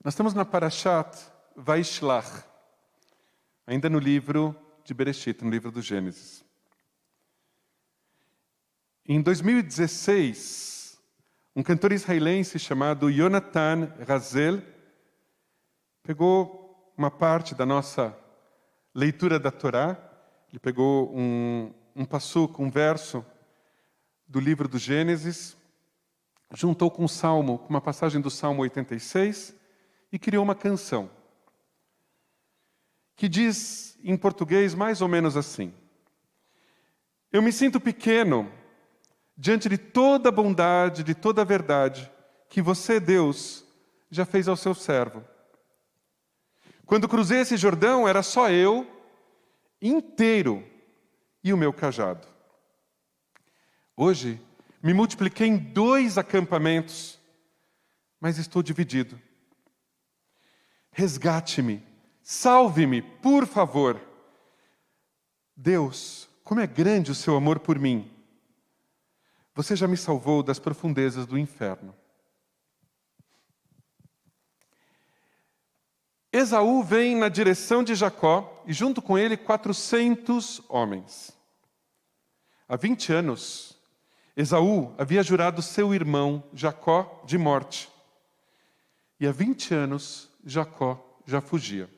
Nós estamos na Parashat Vaishlach, ainda no livro de Bereshit, no livro do Gênesis. Em 2016, um cantor israelense chamado Yonatan Razel pegou uma parte da nossa leitura da Torá, ele pegou um passuco, um verso do livro do Gênesis, juntou com um salmo, com uma passagem do Salmo 86, e criou uma canção que diz em português mais ou menos assim: eu me sinto pequeno diante de toda a bondade, de toda a verdade que você, Deus, já fez ao seu servo. Quando cruzei esse Jordão, era só eu, inteiro, e o meu cajado. Hoje, me multipliquei em 2 acampamentos, mas estou dividido. Resgate-me, salve-me, por favor. Deus, como é grande o seu amor por mim. Você já me salvou das profundezas do inferno. Esaú vem na direção de Jacó e junto com ele 400 homens. Há 20 anos, Esaú havia jurado seu irmão Jacó de morte. E há 20 anos, Jacó já fugia.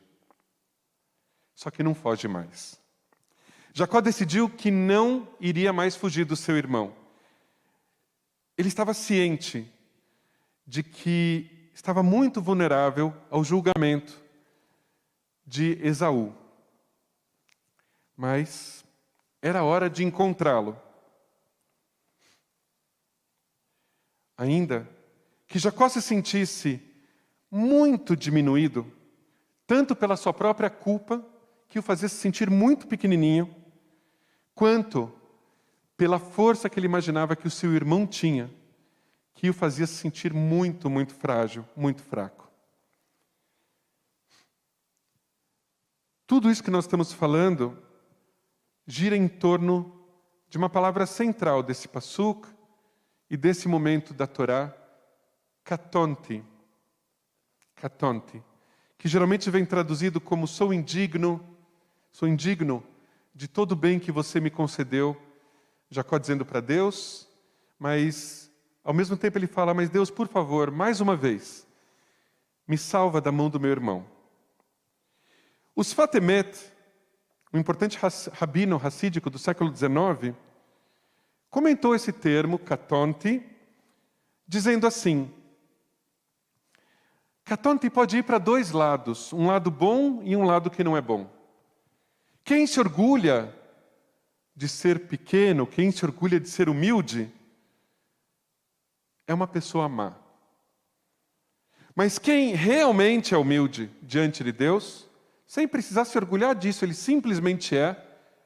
Só que não foge mais. Jacó decidiu que não iria mais fugir do seu irmão. Ele estava ciente de que estava muito vulnerável ao julgamento de Esaú. Mas era hora de encontrá-lo. Ainda que Jacó se sentisse muito diminuído, tanto pela sua própria culpa, que o fazia se sentir muito pequenininho, quanto pela força que ele imaginava que o seu irmão tinha, que o fazia se sentir muito, muito frágil, muito fraco. Tudo isso que nós estamos falando gira em torno de uma palavra central desse passuk e desse momento da Torá, katonti. Katonti, que geralmente vem traduzido como sou indigno de todo o bem que você me concedeu. Jacó dizendo para Deus, mas ao mesmo tempo ele fala, mas Deus, por favor, mais uma vez, me salva da mão do meu irmão. O Sfat Emet, um importante rabino hassídico do século XIX, comentou esse termo, katonti, dizendo assim: katonti pode ir para 2 lados, um lado bom e um lado que não é bom. Quem se orgulha de ser pequeno, quem se orgulha de ser humilde, é uma pessoa má. Mas quem realmente é humilde diante de Deus, sem precisar se orgulhar disso, ele simplesmente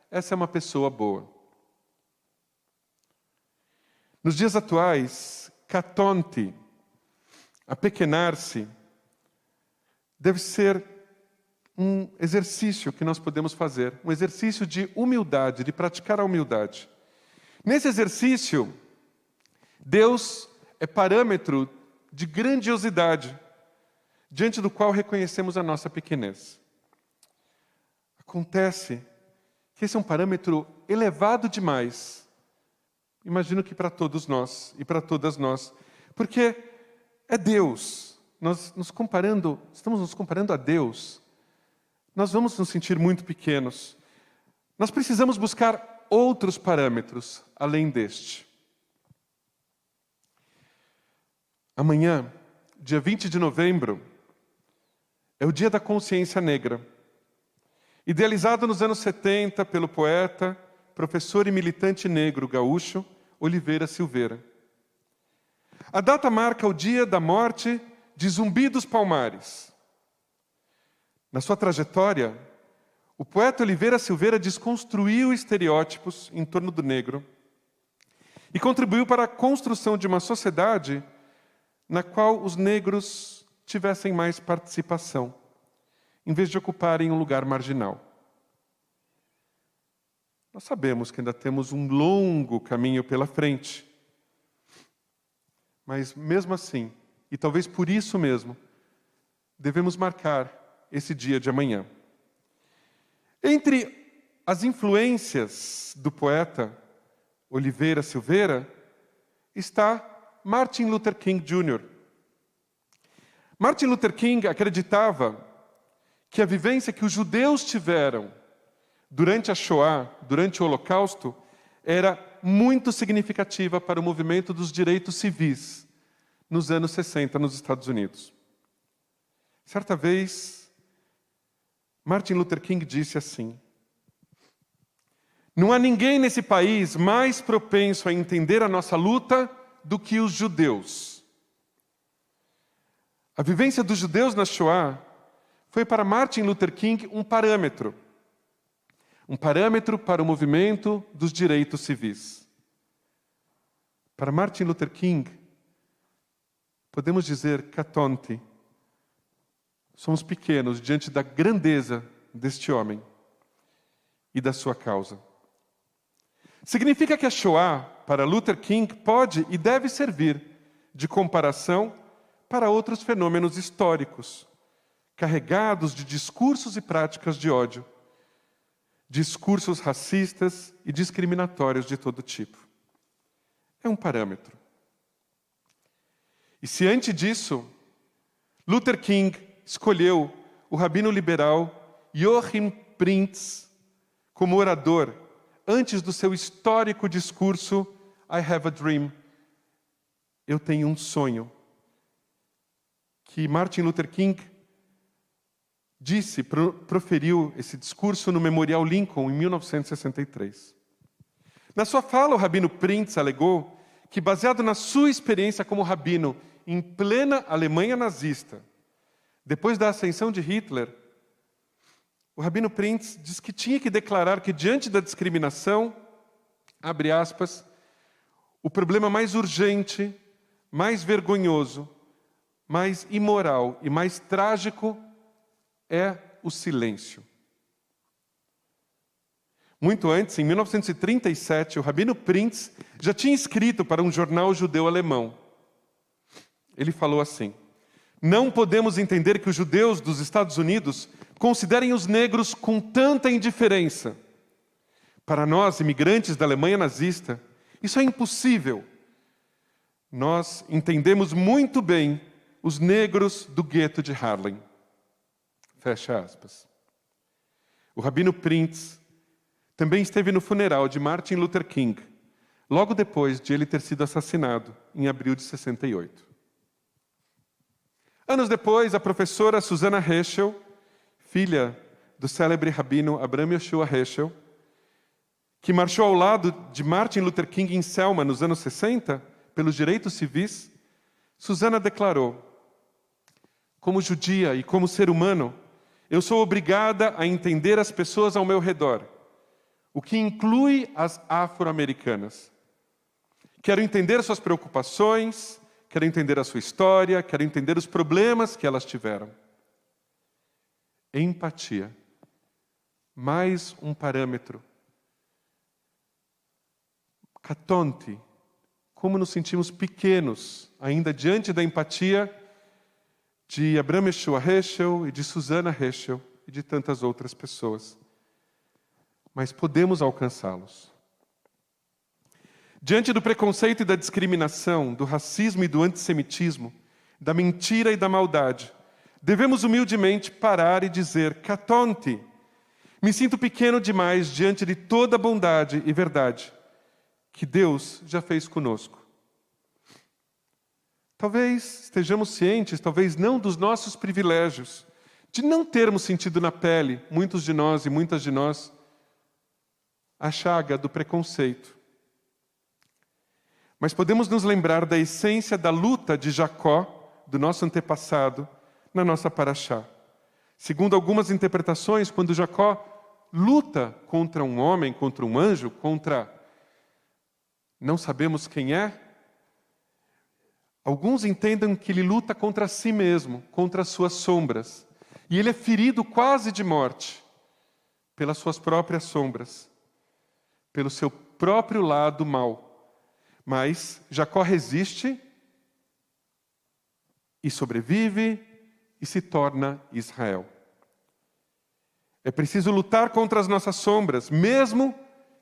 essa é uma pessoa boa. Nos dias atuais, katonti, apequenar-se, deve ser um exercício que nós podemos fazer, um exercício de humildade, de praticar a humildade. Nesse exercício, Deus é parâmetro de grandiosidade, diante do qual reconhecemos a nossa pequenez. Acontece que esse é um parâmetro elevado demais, imagino que para todos nós e para todas nós, porque é Deus. Nós estamos nos comparando a Deus. Nós vamos nos sentir muito pequenos. Nós precisamos buscar outros parâmetros além deste. Amanhã, dia 20 de novembro, é o Dia da Consciência Negra. Idealizado nos anos 70 pelo poeta, professor e militante negro gaúcho, Oliveira Silveira. A data marca o dia da morte de Zumbi dos Palmares. Na sua trajetória, o poeta Oliveira Silveira desconstruiu estereótipos em torno do negro e contribuiu para a construção de uma sociedade na qual os negros tivessem mais participação, em vez de ocuparem um lugar marginal. Nós sabemos que ainda temos um longo caminho pela frente, mas mesmo assim, e talvez por isso mesmo, devemos marcar esse dia de amanhã. Entre as influências do poeta Oliveira Silveira está Martin Luther King Jr. Martin Luther King acreditava que a vivência que os judeus tiveram durante a Shoah, durante o Holocausto, era muito significativa para o movimento dos direitos civis nos anos 60 nos Estados Unidos. Certa vez, Martin Luther King disse assim: não há ninguém nesse país mais propenso a entender a nossa luta do que os judeus. A vivência dos judeus na Shoah foi para Martin Luther King um parâmetro para o movimento dos direitos civis. Para Martin Luther King, podemos dizer, catonte, somos pequenos diante da grandeza deste homem e da sua causa. Significa que a Shoah, para Luther King, pode e deve servir de comparação para outros fenômenos históricos, carregados de discursos e práticas de ódio, discursos racistas e discriminatórios de todo tipo. É um parâmetro. E se antes disso, Luther King escolheu o rabino liberal Joachim Prinz como orador antes do seu histórico discurso I Have a Dream, eu tenho um sonho, que Martin Luther King proferiu esse discurso no Memorial Lincoln em 1963. Na sua fala, o rabino Prinz alegou que, baseado na sua experiência como rabino em plena Alemanha nazista, depois da ascensão de Hitler, o rabino Prinz diz que tinha que declarar que, diante da discriminação, abre aspas, o problema mais urgente, mais vergonhoso, mais imoral e mais trágico é o silêncio. Muito antes, em 1937, o rabino Prinz já tinha escrito para um jornal judeu alemão. Ele falou assim: não podemos entender que os judeus dos Estados Unidos considerem os negros com tanta indiferença. Para nós, imigrantes da Alemanha nazista, isso é impossível. Nós entendemos muito bem os negros do gueto de Harlem. Fecha aspas. O rabino Prinz também esteve no funeral de Martin Luther King, logo depois de ele ter sido assassinado, em abril de 68. Anos depois, a professora Susana Heschel, filha do célebre rabino Abraham Yoshua Heschel, que marchou ao lado de Martin Luther King em Selma nos anos 60, pelos direitos civis, Susana declarou: como judia e como ser humano, eu sou obrigada a entender as pessoas ao meu redor, o que inclui as afro-americanas. Quero entender suas preocupações, quero entender a sua história, quero entender os problemas que elas tiveram. Empatia. Mais um parâmetro. Catonte. Como nos sentimos pequenos, ainda diante da empatia de Abraham Yoshua Heschel e de Susana Heschel e de tantas outras pessoas. Mas podemos alcançá-los. Diante do preconceito e da discriminação, do racismo e do antissemitismo, da mentira e da maldade, devemos humildemente parar e dizer: catonte, me sinto pequeno demais diante de toda a bondade e verdade que Deus já fez conosco. Talvez estejamos cientes, talvez não, dos nossos privilégios, de não termos sentido na pele, muitos de nós e muitas de nós, a chaga do preconceito. Mas podemos nos lembrar da essência da luta de Jacó, do nosso antepassado, na nossa paraxá. Segundo algumas interpretações, quando Jacó luta contra um homem, contra um anjo, contra não sabemos quem é, alguns entendem que ele luta contra si mesmo, contra as suas sombras. E ele é ferido quase de morte pelas suas próprias sombras, pelo seu próprio lado mau. Mas Jacó resiste e sobrevive e se torna Israel. É preciso lutar contra as nossas sombras, mesmo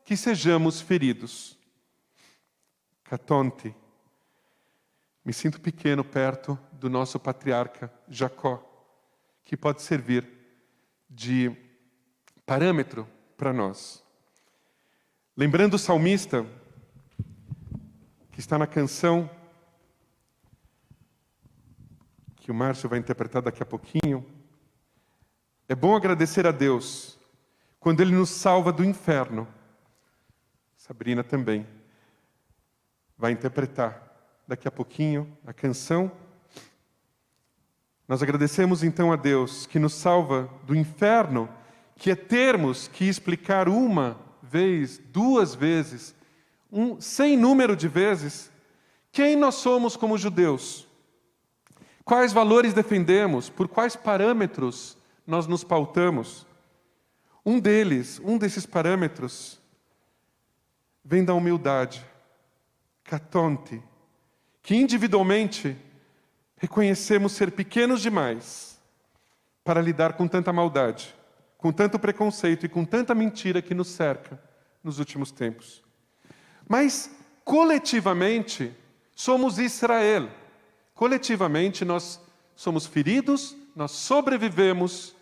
que sejamos feridos. Catonte. Me sinto pequeno perto do nosso patriarca Jacó, que pode servir de parâmetro para nós. Lembrando o salmista, que está na canção, que o Márcio vai interpretar daqui a pouquinho, é bom agradecer a Deus quando Ele nos salva do inferno. Sabrina também vai interpretar daqui a pouquinho a canção. Nós agradecemos então a Deus que nos salva do inferno, que é termos que explicar uma vez, duas vezes, sem número de vezes, quem nós somos como judeus, quais valores defendemos, por quais parâmetros nós nos pautamos. Um desses parâmetros, vem da humildade, catonte, que individualmente reconhecemos ser pequenos demais para lidar com tanta maldade, com tanto preconceito e com tanta mentira que nos cerca nos últimos tempos. Mas, coletivamente, somos Israel. Coletivamente, nós somos feridos, nós sobrevivemos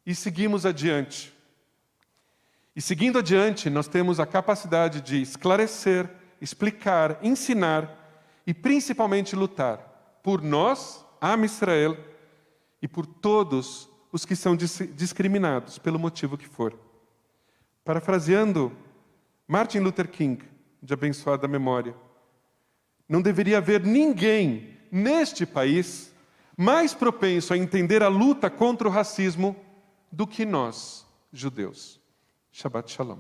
e seguimos adiante. E seguindo adiante, nós temos a capacidade de esclarecer, explicar, ensinar e principalmente lutar por nós, Am Israel, e por todos os que são discriminados, pelo motivo que for. Parafraseando Martin Luther King, de abençoada memória, não deveria haver ninguém neste país mais propenso a entender a luta contra o racismo do que nós, judeus. Shabbat Shalom.